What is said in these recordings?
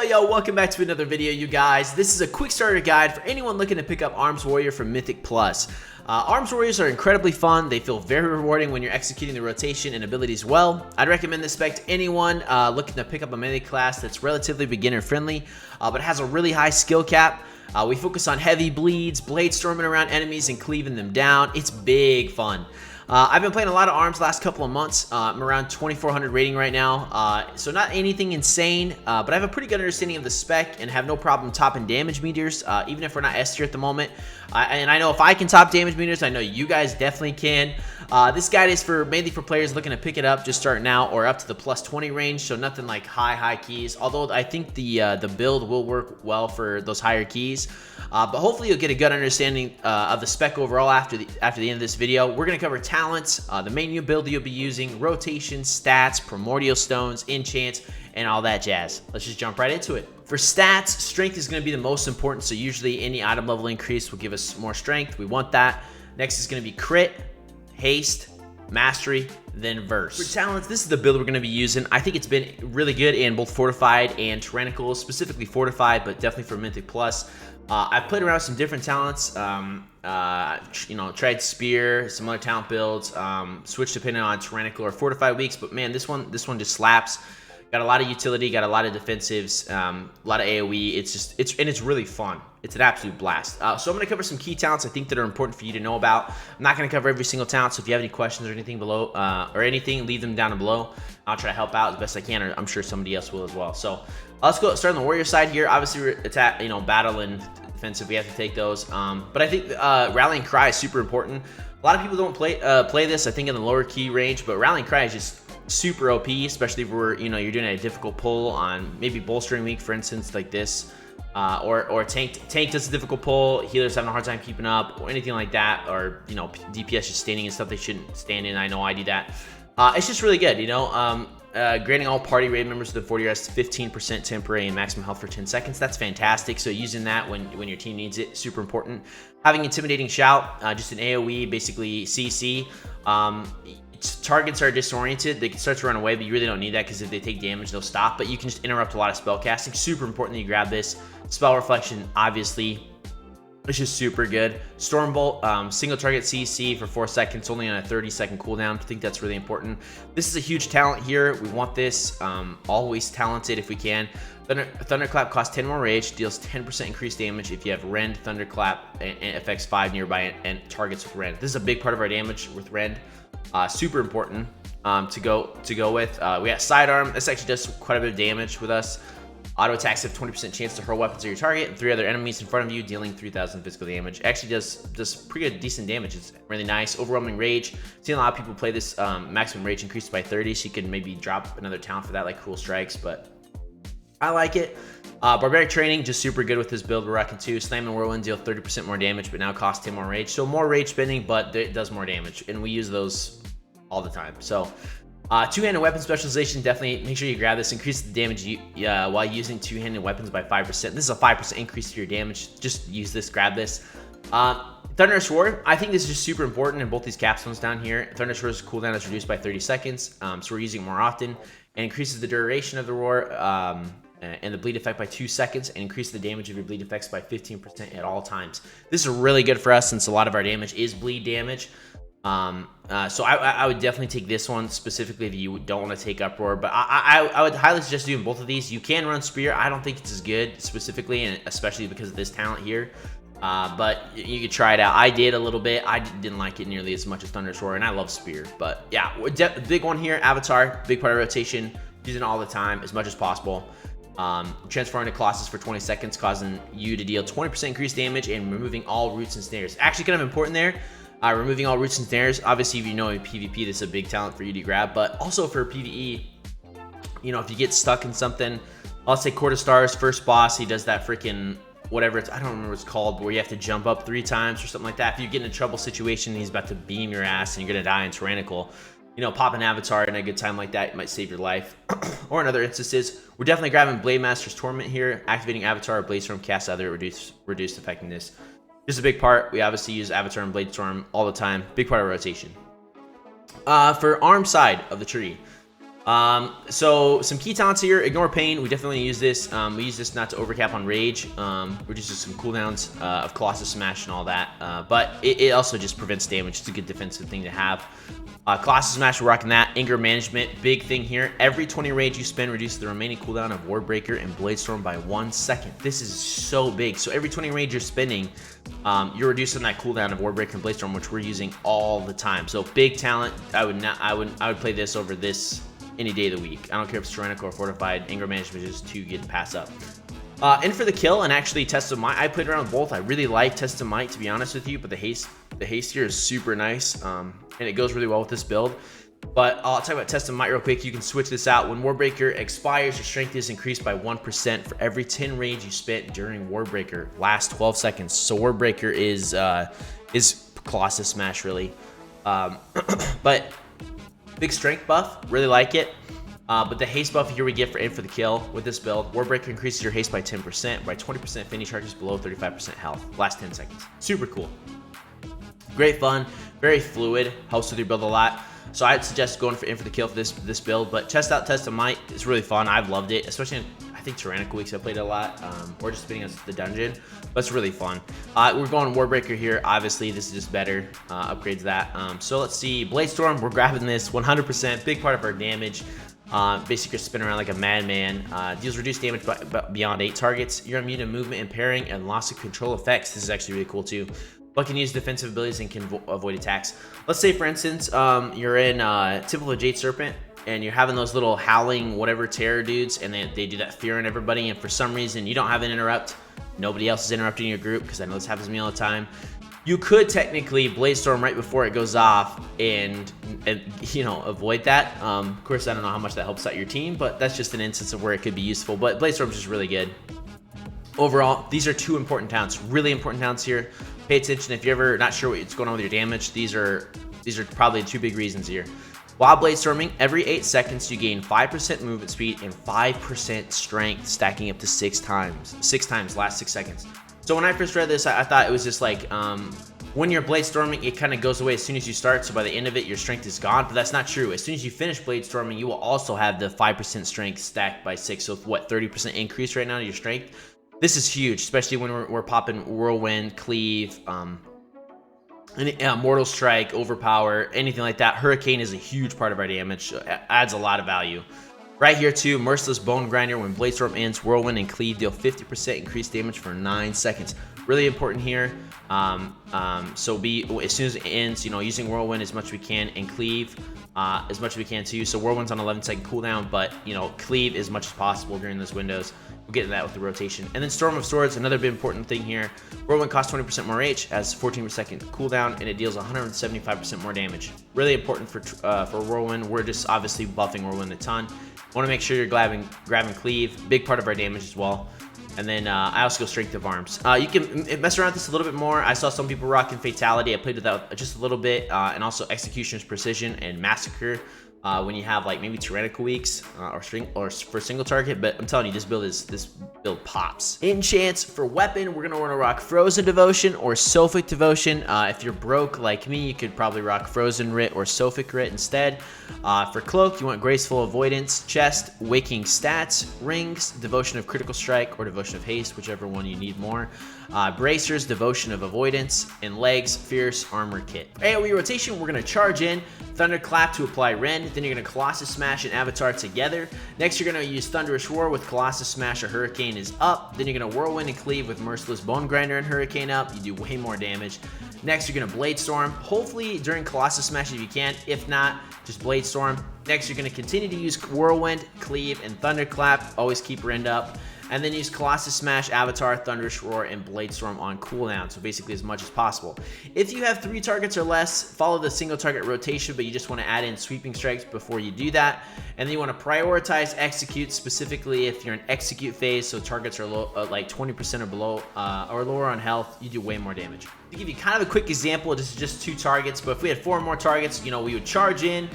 Yo, welcome back to another video, you guys. This is a quick starter guide for anyone looking to pick up Arms Warrior from Mythic Plus. Arms Warriors are incredibly fun. They feel very rewarding when you're executing the rotation and abilities well. I'd recommend this spec to anyone looking to pick up a melee class that's relatively beginner friendly, but has a really high skill cap. We focus on heavy bleeds, blade storming around enemies and cleaving them down. It's big fun. I've been playing a lot of Arms last couple of months. I'm around 2400 rating right now, so not anything insane, but I have a pretty good understanding of the spec and have no problem topping damage meters, even if we're not S tier at the moment. And I know if I can top damage meters, I know you guys definitely can. This guide is mainly for players looking to pick it up, just starting out, or up to the plus 20 range, so nothing like high keys. Although I think the build will work well for those higher keys. But hopefully you'll get a good understanding of the spec overall after the end of this video. We're gonna cover talents, the main new build you'll be using, rotation, stats, primordial stones, enchants, and all that jazz. Let's just jump right into it. For stats, strength is going to be the most important, so usually any item level increase will give us more strength. We want that. Next is going to be crit, haste, mastery, then verse. For talents, this is the build we're going to be using. I think it's been really good in both fortified and tyrannical, specifically fortified, but definitely for Mythic Plus. I've played around with some different talents, tried spear, some other talent builds, switched depending on tyrannical or fortified weeks, but man, this one just slaps. Got a lot of utility, got a lot of defensives, a lot of AOE. It's really fun. It's an absolute blast. So I'm gonna cover some key talents I think that are important for you to know about. I'm not gonna cover every single talent, so if you have any questions or anything below, leave them down below. I'll try to help out as best I can, or I'm sure somebody else will as well. So let's go start on the warrior side here. Obviously, we're attack, battle and defensive. We have to take those. But I think rallying cry is super important. A lot of people don't play this, I think, in the lower key range, but rallying cry is just super OP, especially if you're doing a difficult pull on maybe bolstering week, for instance, like this, or tank does a difficult pull, healers having a hard time keeping up, or anything like that, or DPS just standing in stuff they shouldn't stand in. I know I do that. It's just really good, granting all party raid members with the 40 rest 15% temporary and maximum health for 10 seconds. That's fantastic. So using that when your team needs it, super important. Having intimidating shout, just an AOE, basically CC. Targets are disoriented, they can start to run away, but you really don't need that because if they take damage, they'll stop. But you can just interrupt a lot of spell casting. Super important that you grab this. Spell reflection, obviously, it's just super good. Stormbolt, single target CC for 4 seconds, only on a 30-second cooldown. I think that's really important. This is a huge talent here. We want this, always talented if we can. Thunderclap costs 10 more rage, deals 10% increased damage if you have Rend, Thunderclap, and affects 5 nearby and targets with Rend. This is a big part of our damage with Rend. Super important to go with. We got Sidearm. This actually does quite a bit of damage with us. Auto attacks have 20% chance to hurl weapons at your target and 3 other enemies in front of you, dealing 3000 physical damage. Actually does pretty good, decent damage. It's really nice. Overwhelming rage. Seen a lot of people play this maximum rage increased by 30, so you can maybe drop another talent for that, like Cruel Strikes, but I like it. Barbaric Training, just super good with this build we're rocking too. Slam and Whirlwind deal 30% more damage, but now cost 10 more rage. So more rage spending, but it does more damage, and we use those all the time. So two-handed weapon specialization, definitely make sure you grab this. Increase the damage while using two-handed weapons by 5%. This is a 5% increase to your damage. Just use this, grab this. Thunderous Roar, I think this is just super important in both these capstones down here. Thunderous Roar's cooldown is reduced by 30 seconds, so we're using it more often. And increases the duration of the roar and the bleed effect by 2 seconds, and increase the damage of your bleed effects by 15% at all times. This is really good for us since a lot of our damage is bleed damage. So I would definitely take this one specifically if you don't want to take Uproar, but I would highly suggest doing both of these. You can run Spear. I don't think it's as good specifically, and especially because of this talent here. But you could try it out. I did a little bit. I didn't like it nearly as much as Thunderous Roar, and I love Spear. But yeah, big one here, Avatar, big part of rotation, using it all the time as much as possible. Transfer into Colossus for 20 seconds, causing you to deal 20% increased damage and removing all roots and snares. Actually kind of important there. Removing all roots and snares. Obviously, if you know in PvP, this is a big talent for you to grab, but also for PvE, if you get stuck in something, let's say Court of Stars, first boss, he does that freaking whatever I don't remember what it's called, but where you have to jump up 3 times or something like that. If you get in a trouble situation and he's about to beam your ass and you're gonna die in tyrannical, pop an Avatar in a good time like that, it might save your life. Or in other instances, we're definitely grabbing Blade Master's Torment here, activating Avatar or Blade Storm cast either reduced effectiveness. This is a big part. We obviously use Avatar and Blade Storm all the time. Big part of rotation. For arm side of the tree, So some key talents here: ignore pain. We definitely use this. We use this not to overcap on rage. Reduces some cooldowns of Colossus Smash and all that. But it also just prevents damage. It's a good defensive thing to have. Colossus Smash, we're rocking that. Anger management, big thing here. Every 20 rage you spend reduces the remaining cooldown of Ward Breaker and Blade Storm by 1 second. This is so big. So every 20 rage you're spending, you're reducing that cooldown of Ward Breaker and Blade Storm, which we're using all the time. So big talent. I would play this over this any day of the week. I don't care if it's tyrannical or fortified. Anger management is just too good to pass up. In for the kill, and actually Test of Might. I played around with both. I really like Test of Might, to be honest with you, but the haste here is super nice, and it goes really well with this build. But I'll talk about Test of Might real quick. You can switch this out. When Warbreaker expires, your strength is increased by 1% for every 10 rage you spent during Warbreaker. Last 12 seconds. So Warbreaker is Colossus Smash, really. But big strength buff. Really like it. But the haste buff here we get for in for the kill with this build. Warbreaker increases your haste by 10%, by 20% finish charges below 35% health. Last 10 seconds. Super cool. Great fun, very fluid, helps with your build a lot. So I'd suggest going in for the kill for this build. But test out Test of Might. It's really fun. I've loved it, especially in, I think, Tyrannical Weeks. I played it a lot, or just spinning the dungeon. But it's really fun. We're going Warbreaker here. Obviously, this is just better. Upgrades that. So let's see. Blade Storm, we're grabbing this 100%. Big part of our damage. Basically, spin around like a madman. Deals reduced damage beyond 8 targets. You're immune to movement and parrying and loss of control effects. This is actually really cool too. But can use defensive abilities and can avoid attacks. Let's say, for instance, you're in typical Jade Serpent and you're having those little howling whatever terror dudes, and they do that fear in everybody, and for some reason you don't have an interrupt. Nobody else is interrupting your group, because I know this happens to me all the time. You could technically Blade Storm right before it goes off and you know, avoid that. Of course, I don't know how much that helps out your team, but that's just an instance of where it could be useful. But Blade Storm is just really good. Overall, these are 2 important talents, really important talents here. Pay attention if you're ever not sure what's going on with your damage. These are probably 2 big reasons here. While Blade Storming, every 8 seconds you gain 5% movement speed and 5% strength, stacking up to 6 times. 6 times, last 6 seconds. So when I first read this, I thought it was just like, when you're Blade Storming, it kind of goes away as soon as you start, so by the end of it, your strength is gone, but that's not true. As soon as you finish Blade Storming, you will also have the 5% strength stacked by 6, so what, 30% increase right now to your strength? This is huge, especially when we're popping Whirlwind, Cleave, Mortal Strike, Overpower, anything like that. Hurricane is a huge part of our damage, adds a lot of value. Right here too, Merciless Bone Grinder. When Blade Storm ends, Whirlwind and Cleave deal 50% increased damage for 9 seconds. Really important here. So as soon as it ends, you know, using Whirlwind as much as we can, and Cleave as much as we can too. So Whirlwind's on 11-second cooldown, but you know, Cleave as much as possible during those windows. We'll get into that with the rotation. And then Storm of Swords, another big important thing here. Whirlwind costs 20% more H, has 14% cooldown, and it deals 175% more damage. Really important for Whirlwind. We're just obviously buffing Whirlwind a ton. Want to make sure you're grabbing Cleave, big part of our damage as well. And then I also go Strength of Arms. You can mess around with this a little bit more. I saw some people rocking Fatality. I played with that just a little bit, and also Executioner's Precision and Massacre. When you have like maybe Tyrannical Weeks or for single target, but I'm telling you, this build pops. Enchants for weapon, we're gonna want to rock Frozen Devotion or Sophic Devotion. If you're broke like me, you could probably rock Frozen Writ or Sophic Writ instead. For cloak, you want Graceful Avoidance, Chest, Waking Stats, Rings, Devotion of Critical Strike or Devotion of Haste, whichever one you need more. Bracers, Devotion of Avoidance, and legs, Fierce Armor Kit. AOE Rotation, we're gonna charge in Thunderclap to apply Rend. Then you're going to Colossus Smash and Avatar together. Next, you're going to use Thunderous Roar with Colossus Smash or Hurricane is up. Then you're going to Whirlwind and Cleave with Merciless Bone Grinder and Hurricane up. You do way more damage. Next, you're going to Blade Storm. Hopefully during Colossus Smash if you can. If not, just Blade Storm. Next, you're going to continue to use Whirlwind, Cleave, and Thunderclap. Always keep Rend up. And then use Colossus Smash, Avatar, Thunderous Roar, and Blade Storm on cooldown, so basically as much as possible. If you have 3 targets or less, follow the single target rotation, but you just want to add in Sweeping Strikes before you do that. And then you want to prioritize Execute, specifically if you're in Execute phase, so targets are low, like 20% or below or lower on health, you do way more damage. To give you kind of a quick example, this is just 2 targets, but if we had 4 more targets, you know, we would charge in.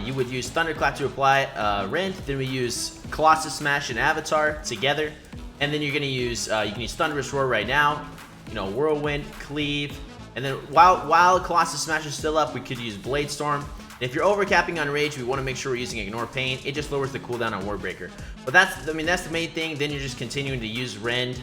You would use Thunderclap to apply Rend, then we use Colossus Smash and Avatar together, and then you're going to use, you can use Thunderous Roar right now, you know, Whirlwind, Cleave, and then while Colossus Smash is still up, we could use Blade Storm, And if you're overcapping on rage, we want to make sure we're using ignore pain. It just lowers the cooldown on Warbreaker. But that's the main thing. Then you're just continuing to use rend,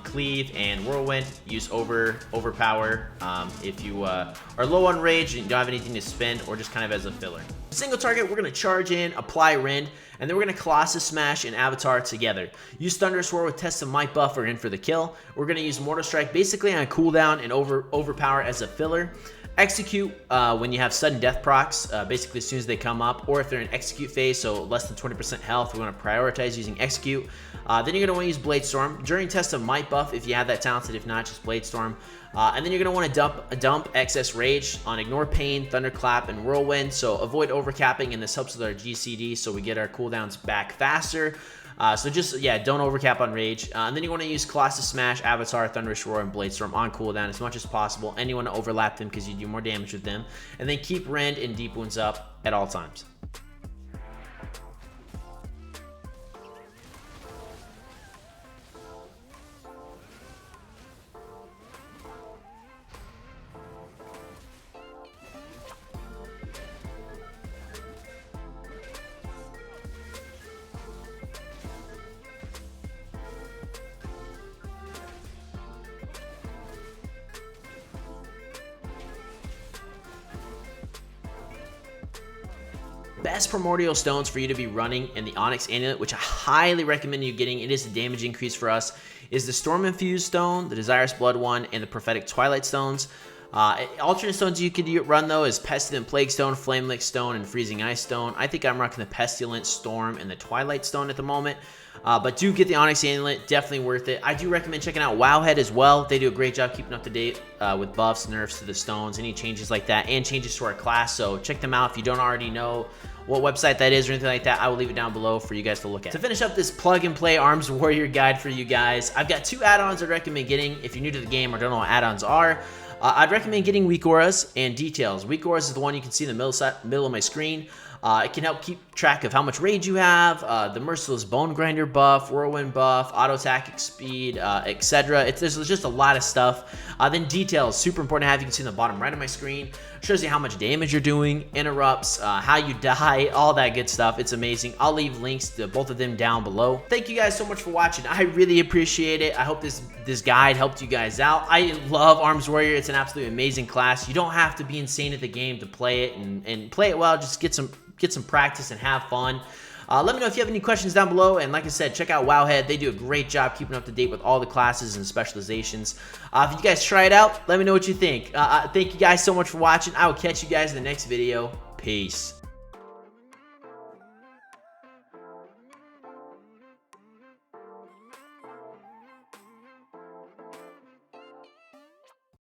cleave, and whirlwind. Use overpower if you are low on rage and you don't have anything to spend, or just kind of as a filler. Single target, we're going to charge in, apply rend, and then we're going to Colossus Smash and Avatar together. Use Thunderous Roar with Test of Might buff or in for the kill. We're going to use Mortal Strike basically on cooldown and overpower as a filler. Execute when you have sudden death procs, basically as soon as they come up, or if they're in execute phase, so less than 20% health, we want to prioritize using execute. Then you're going to want to use Blade Storm during Test of Might buff if you have that talented. If not, just Blade Storm. And then you're going to want to dump excess rage on Ignore Pain, Thunderclap, and Whirlwind. So avoid overcapping, and this helps with our GCD, so we get our cooldowns back faster. So just, yeah, don't overcap on rage. And then you want to use Colossus Smash, Avatar, Thunderous Roar, and Blade Storm on cooldown as much as possible. And you want to overlap them because you do more damage with them. And then keep rend and deep wounds up at all times. Best primordial stones for you to be running in the Onyx Amulet, which I highly recommend you getting. It is a damage increase for us, is the Storm Infused Stone, the Desirous Blood one, and the Prophetic Twilight Stones. Alternate stones you could run though is Pestilent Plague Stone, Flame Lick Stone, and Freezing Ice Stone. I think I'm rocking the Pestilent, Storm, and the Twilight Stone at the moment. But do get the Onyx Amulet, definitely worth it. I do recommend checking out Wowhead as well. They do a great job keeping up to date with buffs, nerfs to the stones, any changes like that, and changes to our class. So check them out if you don't already know what website that is or anything like that. I will leave it down below for you guys to look at. To finish up this plug and play Arms Warrior guide for you guys, I've got 2 add-ons I'd recommend getting if you're new to the game or don't know what add-ons are. I'd recommend getting Weak Auras and Details. Weak Auras is the one you can see in the middle of my screen. It can help keep track of how much rage you have, the Merciless Bone Grinder buff, Whirlwind buff, auto attack speed, etc. There's just a lot of stuff. Then Details, super important to have. You can see in the bottom right of my screen. Shows you how much damage you're doing, interrupts, how you die, all that good stuff. It's amazing. I'll leave links to both of them down below. Thank you guys so much for watching. I really appreciate it. I hope this guide helped you guys out. I love Arms Warrior. It's an absolutely amazing class. You don't have to be insane at the game to play it and play it well. Just get some practice and have fun. Let me know if you have any questions down below, and like I said, check out Wowhead. They do a great job keeping up to date with all the classes and specializations. If you guys try it out, let me know what you think. Thank you guys so much for watching. I will catch you guys in the next video. Peace.